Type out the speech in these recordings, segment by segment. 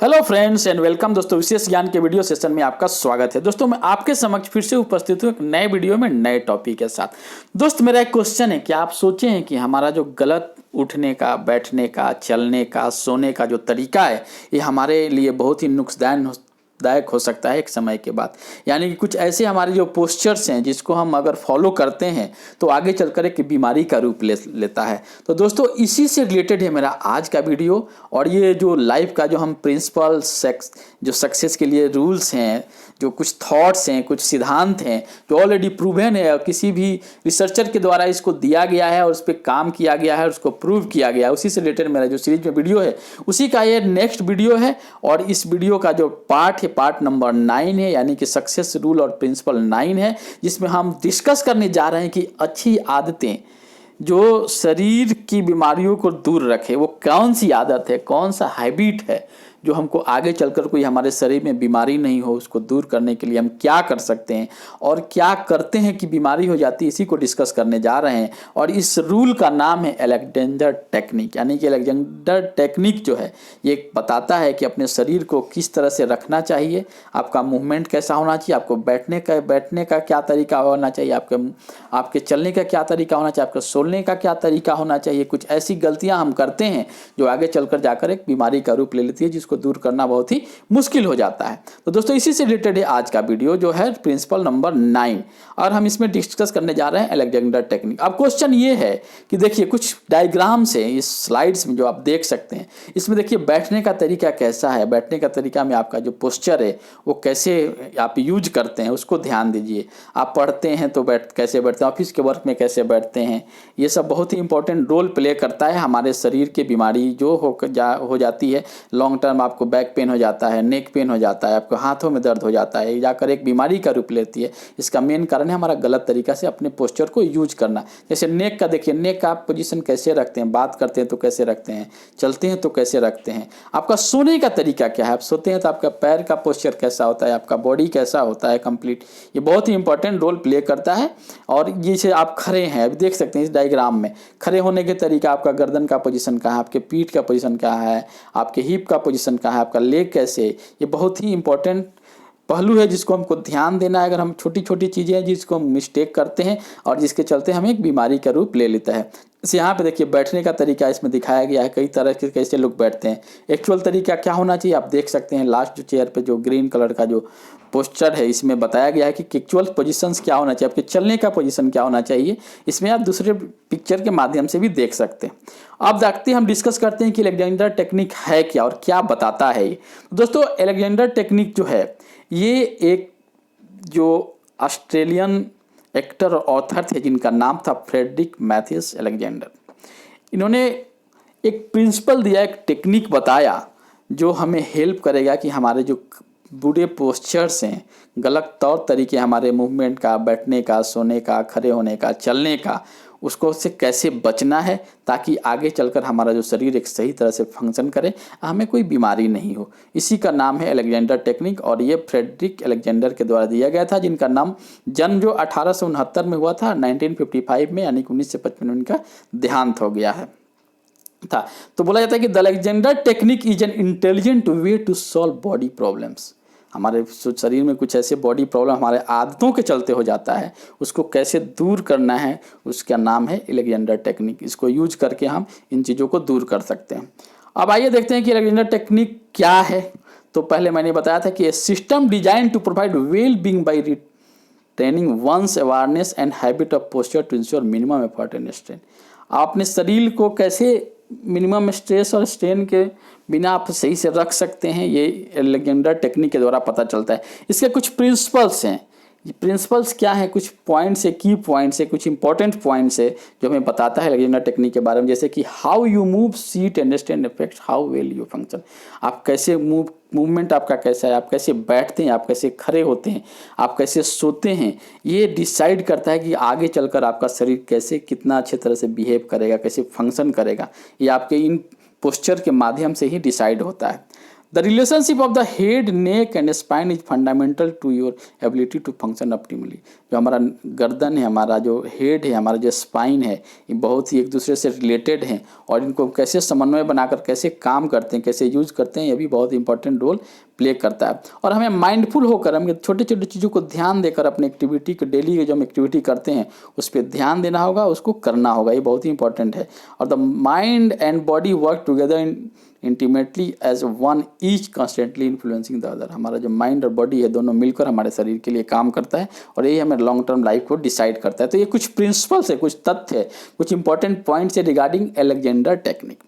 Hello friends and welcome दोस्तों। विशेष ज्ञान के वीडियो सेशन में आपका स्वागत है। दोस्तों मैं आपके समक्ष फिर से उपस्थित हूँ एक नए वीडियो में नए टॉपिक के साथ। दोस्त मेरा एक क्वेश्चन है कि आप सोचे हैं कि हमारा जो गलत उठने का, बैठने का, चलने का, सोने का जो तरीका है ये हमारे लिए बहुत ही नुकसानदायक हो सकता है एक समय के बाद। यानी कि कुछ ऐसे हमारे जो पोस्चर्स हैं जिसको हम अगर फॉलो करते हैं तो आगे चलकर एक बीमारी का रूप लेता है। तो दोस्तों इसी से रिलेटेड है मेरा आज का वीडियो। और ये जो लाइफ का जो हम प्रिंसिपल जो सक्सेस के लिए रूल्स हैं, जो कुछ थॉट्स हैं, कुछ सिद्धांत हैं जो ऑलरेडी प्रूवन है और किसी भी रिसर्चर के द्वारा इसको दिया गया है और उस पर काम किया गया है और उसको प्रूव किया गया है, उसी से रिलेटेड मेरा जो सीरीज में वीडियो है उसी का ये नेक्स्ट वीडियो है। और इस वीडियो का जो पार्ट है पार्ट नंबर 9 है, यानी कि सक्सेस रूल और प्रिंसिपल 9 है, जिसमें हम डिस्कस करने जा रहे हैं कि अच्छी आदतें जो शरीर की बीमारियों को दूर रखे वो कौन सी आदत है, कौन सा हैबिट है जो हमको आगे चलकर कोई हमारे शरीर में बीमारी नहीं हो, उसको दूर करने के लिए हम क्या कर सकते हैं और क्या करते हैं कि बीमारी हो जाती है, इसी को डिस्कस करने जा रहे हैं। और इस रूल का नाम है अलेक्जेंडर टेक्निक। यानी कि अलेक्जेंडर टेक्निक जो है ये बताता है कि अपने शरीर को किस तरह से रखना चाहिए, आपका मूवमेंट कैसा होना चाहिए, आपको बैठने का क्या तरीका होना चाहिए, आपके चलने का क्या तरीका होना चाहिए, आपके सोने का क्या तरीका होना चाहिए। कुछ ऐसी गलतियां हम करते हैं जो आगे चलकर जाकर एक बीमारी का रूप ले लेती है, जिसको दूर करना बहुत ही मुश्किल हो जाता है। तो दोस्तों इसी से रिलेटेड है आज का वीडियो जो है प्रिंसिपल नंबर 9, और हम इसमें डिस्कस करने जा रहे हैं अलेक्जेंडर टेक्निक। अब क्वेश्चन ये है कि देखिए कुछ डायग्राम्स हैं इस स्लाइड्स में जो आप देख सकते हैं। इसमें देखिए बैठने का तरीका कैसा है, बैठने का तरीका में आपका जो पोस्चर है वो कैसे आप यूज करते हैं उसको ध्यान दीजिए। आप पढ़ते हैं तो कैसे बैठते हैं, ऑफिस के वर्क में कैसे बैठते हैं, ये सब बहुत ही इंपॉर्टेंट रोल प्ले करता है हमारे शरीर की बीमारी जो हो जाती है। लॉन्ग टर्म आपको बैक पेन हो जाता है, नेक पेन हो जाता है, आपको हाथों में दर्द हो जाता है, जाकर एक बीमारी का रूप लेती है। इसका मेन कारण है हमारा गलत तरीका से अपने पोस्चर को यूज करना। जैसे नेक का देखिए, नेक का आप पोजीशन कैसे रखते हैं, बात करते हैं तो कैसे रखते हैं, चलते हैं तो कैसे रखते हैं। आपका सोने का तरीका क्या है, आप सोते हैं तो आपका पैर का पोस्चर कैसा होता है, आपका बॉडी कैसा होता है कंप्लीट, ये बहुत ही इंपॉर्टेंट रोल प्ले करता है। और जैसे आप खड़े हैं, अभी देख सकते हैं इस डायग्राम में खड़े होने के तरीका, आपका गर्दन का पोजीशन कहाँ है, आपके पीठ का पोजीशन कहाँ है, आपके हिप का पोजीशन कहाँ है, आपका लेग कैसे, ये बहुत ही इंपॉर्टेंट पहलू है जिसको हमको ध्यान देना है। अगर हम छोटी छोटी चीज़ें हैं जिसको हम मिस्टेक करते हैं और जिसके चलते हमें एक बीमारी का रूप ले लेता है। इस यहाँ पे देखिए बैठने का तरीका इसमें दिखाया गया है, कई तरह के कैसे लोग बैठते हैं। एक्चुअल तरीका क्या होना चाहिए आप देख सकते हैं, लास्ट जो चेयर पे जो ग्रीन कलर का जो पोस्चर है इसमें बताया गया है कि एक्चुअल पोजीशंस क्या होना चाहिए, आपके चलने का पोजीशन क्या होना चाहिए। इसमें आप दूसरे पिक्चर के माध्यम से भी देख सकते हैं। अब देखते हैं, हम डिस्कस करते हैं कि अलेक्जेंडर टेक्निक है क्या और क्या बताता है ये। दोस्तों अलेक्जेंडर टेक्निक जो है ये एक जो ऑस्ट्रेलियन एक्टर और ऑथर थे जिनका नाम था फ्रेडरिक मैथ्यूस अलेक्जेंडर, इन्होंने एक प्रिंसिपल दिया, एक टेक्निक बताया जो हमें हेल्प करेगा कि हमारे जो बुरे पोस्चर्स हैं, गलत तौर तरीके हमारे मूवमेंट का, बैठने का, सोने का, खड़े होने का, चलने का, उसको से कैसे बचना है ताकि आगे चलकर हमारा जो शरीर एक सही तरह से फंक्शन करे, हमें कोई बीमारी नहीं हो। इसी का नाम है अलेक्जेंडर टेक्निक और ये फ्रेडरिक अलेक्जेंडर के द्वारा दिया गया था, जिनका नाम जन्म जो 1869 में हुआ था, 1955 में यानी कि 1955 में उनका देहांत हो गया है था। तो बोला जाता है कि the Alexander technique is an intelligent way to solve body problems. हमारे शरीर में कुछ ऐसे बॉडी प्रॉब्लम हमारे आदतों के चलते हो जाता है, उसको कैसे दूर करना है, उसका नाम है अलेक्जेंडर टेक्निक। इसको यूज करके हम इन चीज़ों को दूर कर सकते हैं। अब आइए देखते हैं कि अलेक्जेंडर टेक्निक क्या है। तो पहले मैंने बताया था कि a system design to provide well being by training one's awareness and habit of posture to ensure minimum effort and strain. आप अपने शरीर को कैसे मिनिमम स्ट्रेस और स्ट्रेन के बिना आप सही से रख सकते हैं, ये अलेक्जेंडर टेक्निक के द्वारा पता चलता है। इसके कुछ प्रिंसिपल्स हैं। ये प्रिंसिपल्स क्या है, कुछ पॉइंट्स है, की पॉइंट्स है, कुछ इंपॉर्टेंट पॉइंट्स है जो हमें बताता है अलेक्जेंडर टेक्निक के बारे में। जैसे कि how you move, seat, understand, effect, how well you function. आप कैसे मूवमेंट आपका कैसा है, आप कैसे बैठते हैं, आप कैसे खड़े होते हैं, आप कैसे सोते हैं, ये डिसाइड करता है कि आगे चलकर आपका शरीर कैसे कितना अच्छे तरह से बिहेव करेगा, कैसे फंक्शन करेगा। ये आपके इन पोस्चर के माध्यम से ही डिसाइड होता है। The relationship of the head, neck and spine is fundamental to your ability to function optimally. जो हमारा गर्दन है, हमारा जो हेड है, हमारा जो स्पाइन है, ये बहुत ही एक दूसरे से रिलेटेड हैं और इनको कैसे समन्वय बनाकर कैसे काम करते हैं, कैसे यूज करते हैं, ये भी बहुत इंपॉर्टेंट रोल प्ले करता है। और हमें माइंडफुल होकर हमें छोटे छोटे चीज़ों को ध्यान देकर अपने एक्टिविटी को, डेली के जो हम एक्टिविटी करते हैं उस पर ध्यान देना होगा, उसको करना होगा, ये बहुत ही इंपॉर्टेंट है। और the mind and body work together intimately as one, each constantly influencing the other. हमारा जो माइंड और बॉडी है दोनों मिलकर हमारे शरीर के लिए काम करता है और यही हमें लॉन्ग टर्म लाइफ को डिसाइड करता है। तो ये कुछ प्रिंसिपल्स है, कुछ तथ्य है, कुछ इंपॉर्टेंट पॉइंट्स है रिगार्डिंग अलेक्जेंडर टेक्निक।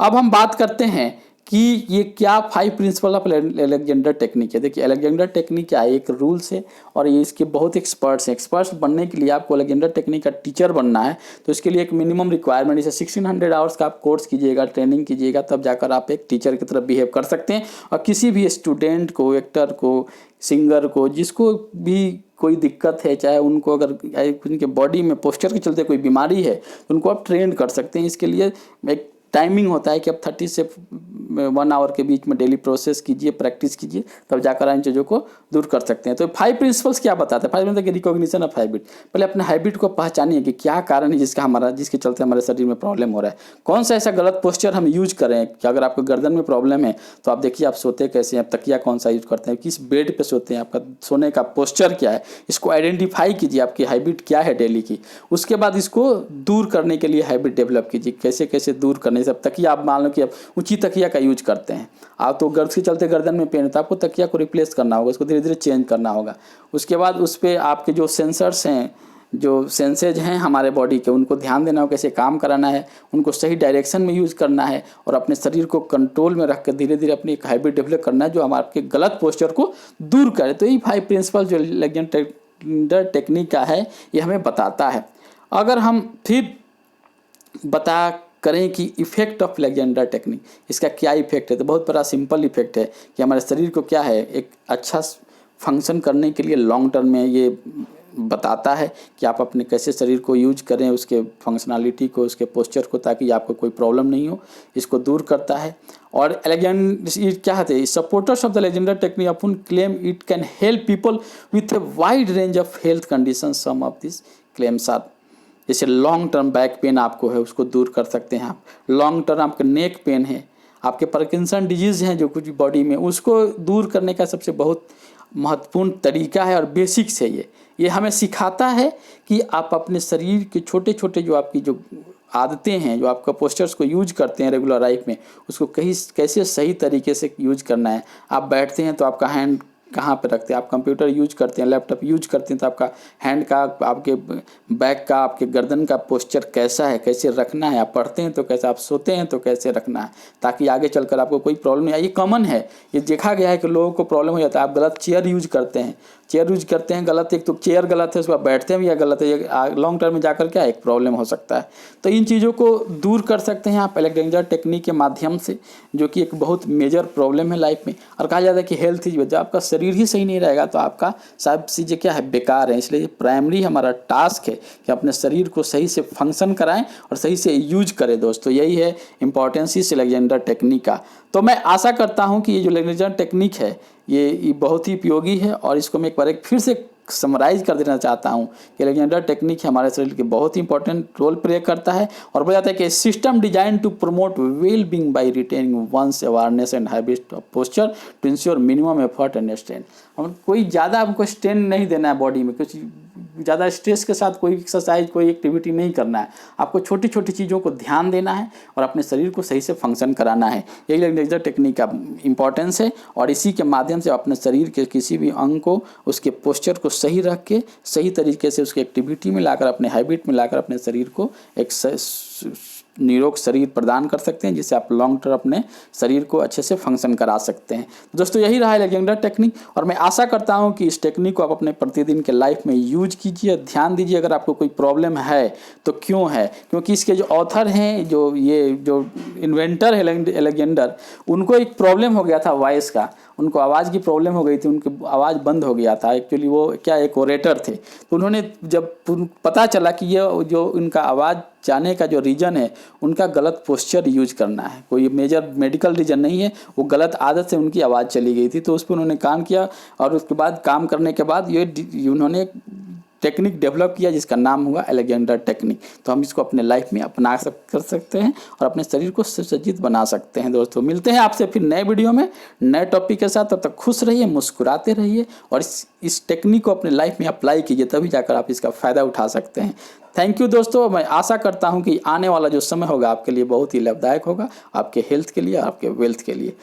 अब हम बात करते हैं कि ये क्या 5 प्रिंसिपल ऑफ अलेक्जेंडर टेक्निक है। देखिए अलेक्जेंडर टेक्निक क्या है, एक रूल्स है और ये इसके बहुत एक्सपर्ट्स हैं। एक्सपर्ट्स बनने के लिए आपको अलेक्जेंडर टेक्निक का टीचर बनना है, तो इसके लिए एक मिनिमम रिक्वायरमेंट, जैसे 1600 आवर्स का आप कोर्स कीजिएगा, ट्रेनिंग कीजिएगा, तब जाकर आप एक टीचर की तरफ बिहेव कर सकते हैं। और किसी भी स्टूडेंट को, एक्टर को, सिंगर को, जिसको भी कोई दिक्कत है, चाहे उनको अगर उनके बॉडी में पोस्चर के चलते कोई बीमारी है तो उनको आप ट्रेन कर सकते हैं। इसके लिए एक टाइमिंग होता है कि आप 30 से 1 आवर के बीच में डेली प्रोसेस कीजिए, प्रैक्टिस कीजिए, तब जाकर इन चीज़ों को दूर कर सकते हैं। तो 5 प्रिंसिपल्स क्या बताते हैं? 5 मतलब रिकॉग्निशन ऑफ हैबिट। पहले अपने हैबिट को पहचानिए कि क्या कारण है जिसके चलते हमारे शरीर में प्रॉब्लम हो रहा है। कौन सा ऐसा गलत पोस्चर हम यूज करें कि अगर आपको गर्दन में प्रॉब्लम है तो आप देखिए आप सोते कैसे हैं, आप तकिया कौन सा यूज करते हैं, किस बेड पर सोते हैं, आपका सोने का पोस्चर क्या है, इसको आइडेंटिफाई कीजिए, आपकी हैबिट क्या है डेली की। उसके बाद इसको दूर करने के लिए हैबिट डेवलप कीजिए, कैसे कैसे दूर करने से। तकिया आप मान लो कि आप ऊंची तकिया का यूज करते हैं, आप तो गर्द के चलते गर्दन में पेन होता है, आपको तकिया को रिप्लेस करना होगा, उसको धीरे धीरे चेंज करना होगा। उसके बाद उस पर आपके जो सेंसर्स हैं, जो सेंसेज हैं हमारे बॉडी के, उनको ध्यान देना हो, कैसे काम कराना है, उनको सही डायरेक्शन में यूज़ करना है और अपने शरीर को कंट्रोल में रख कर धीरे धीरे अपनी एक हैबिट डेवलप करना है जो हमारे गलत पोस्चर को दूर करे। तो ये 5 प्रिंसिपल जो अलेक्जेंडर टेक्निक का है ये हमें बताता है। अगर हम फिर बता करें कि इफेक्ट ऑफ अलेक्जेंडर टेक्निक, इसका क्या इफेक्ट है, तो बहुत बड़ा सिंपल इफेक्ट है कि हमारे शरीर को क्या है, एक अच्छा फंक्शन करने के लिए लॉन्ग टर्म में ये बताता है कि आप अपने कैसे शरीर को यूज करें, उसके फंक्शनलिटी को, उसके पोस्चर को, ताकि आपको कोई प्रॉब्लम नहीं हो, इसको दूर करता है। और अलेक्जेंडर क्या है, supporters of the Alexander technique upon claim it can help people with a wide range of health condition. Some of this claims are, जैसे लॉन्ग टर्म बैक पेन आपको है उसको दूर कर सकते हैं आप, लॉन्ग टर्म आपके नेक पेन है, आपके पार्किंसन डिजीज़ हैं जो कुछ बॉडी में, उसको दूर करने का सबसे बहुत महत्वपूर्ण तरीका है और बेसिक्स है। ये हमें सिखाता है कि आप अपने शरीर के छोटे छोटे जो आपकी जो आदतें हैं, जो आपका पोस्चर्स को यूज करते हैं रेगुलर लाइफ में, उसको कैसे सही तरीके से यूज करना है। आप बैठते हैं तो आपका हैंड कहाँ पे रखते हैं, आप कंप्यूटर यूज करते हैं, लैपटॉप यूज करते हैं, तो आपका हैंड का, आपके बैक का, आपके गर्दन का पोस्चर कैसा है, कैसे रखना है। आप पढ़ते हैं तो कैसे, आप सोते हैं तो कैसे रखना है, ताकि आगे चलकर आपको कोई प्रॉब्लम नहीं आए। ये कॉमन है, ये देखा गया है कि लोगों को प्रॉब्लम हो जाता है। आप गलत चेयर यूज करते हैं, गलत, एक तो चेयर गलत है, उसके बाद बैठते हैं भी या गलत है, ये लॉन्ग टर्म में जाकर क्या एक प्रॉब्लम हो सकता है। तो इन चीज़ों को दूर कर सकते हैं आप अलेक्जेंडर टेक्निक के माध्यम से, जो कि एक बहुत मेजर प्रॉब्लम है लाइफ में। और कहा जाता है कि हेल्थ इज, जब आपका शरीर ही सही नहीं रहेगा तो आपका सब चीज़ें क्या है, बेकार है। इसलिए प्राइमरी हमारा टास्क है कि अपने शरीर को सही से फंक्शन कराएं और सही से यूज करें। दोस्तों यही है इंपॉर्टेंस इस अलेक्जेंडर टेक्निक का। तो मैं आशा करता हूं कि ये जो अलेक्जेंडर टेक्निक है ये बहुत ही उपयोगी है, और इसको मैं एक बार फिर से समराइज कर देना चाहता हूं कि अलेक्जेंडर टेक्निक हमारे शरीर के बहुत ही इंपॉर्टेंट रोल प्ले करता है। और बोला जाता है कि system design to promote well being by retaining one's awareness and habit of posture to ensure minimum effort and strain. हम कोई ज़्यादा हमको स्ट्रेन नहीं देना है बॉडी में, कुछ ज़्यादा स्ट्रेस के साथ कोई एक्सरसाइज, कोई एक्टिविटी नहीं करना है। आपको छोटी छोटी चीज़ों को ध्यान देना है और अपने शरीर को सही से फंक्शन कराना है। यही अलेक्जेंडर टेक्निक का इंपॉर्टेंस है, और इसी के माध्यम से अपने शरीर के किसी भी अंग को, उसके पोस्चर को सही रख के सही तरीके से उसकी एक्टिविटी में लाकर, अपने हैबिट में लाकर अपने शरीर को एक निरोग शरीर प्रदान कर सकते हैं, जिससे आप लॉन्ग टर्म अपने शरीर को अच्छे से फंक्शन करा सकते हैं। दोस्तों यही रहा अलेक्जेंडर टेक्निक, और मैं आशा करता हूं कि इस टेक्निक को आप अपने प्रतिदिन के लाइफ में यूज कीजिए। ध्यान दीजिए अगर आपको कोई प्रॉब्लम है तो क्यों है, क्योंकि इसके जो ऑथर हैं, जो इन्वेंटर है अलेक्जेंडर, उनको एक प्रॉब्लम हो गया था वॉइस का, उनको आवाज़ की प्रॉब्लम हो गई थी, उनकी आवाज़ बंद हो गया था। एक्चुअली वो क्या एक ओरेटर थे, तो उन्होंने जब पता चला कि ये जो उनका आवाज़ जाने का जो रीज़न है, उनका गलत पोस्चर यूज करना है, कोई मेजर मेडिकल रीज़न नहीं है, वो गलत आदत से उनकी आवाज़ चली गई थी। तो उस पर उन्होंने काम किया और उसके बाद काम करने के बाद ये उन्होंने टेक्निक डेवलप किया जिसका नाम हुआ अलेक्जेंडर टेक्निक। तो हम इसको अपने लाइफ में कर सकते हैं और अपने शरीर को सुसज्जित बना सकते हैं। दोस्तों मिलते हैं आपसे फिर नए वीडियो में नए टॉपिक के साथ। तब तक खुश रहिए, मुस्कुराते रहिए और इस टेक्निक को अपने लाइफ में अप्लाई कीजिए, तभी जाकर आप इसका फ़ायदा उठा सकते हैं। थैंक यू दोस्तों। मैं आशा करता हूँ कि आने वाला जो समय होगा आपके लिए बहुत ही लाभदायक होगा, आपके हेल्थ के लिए, आपके वेल्थ के लिए।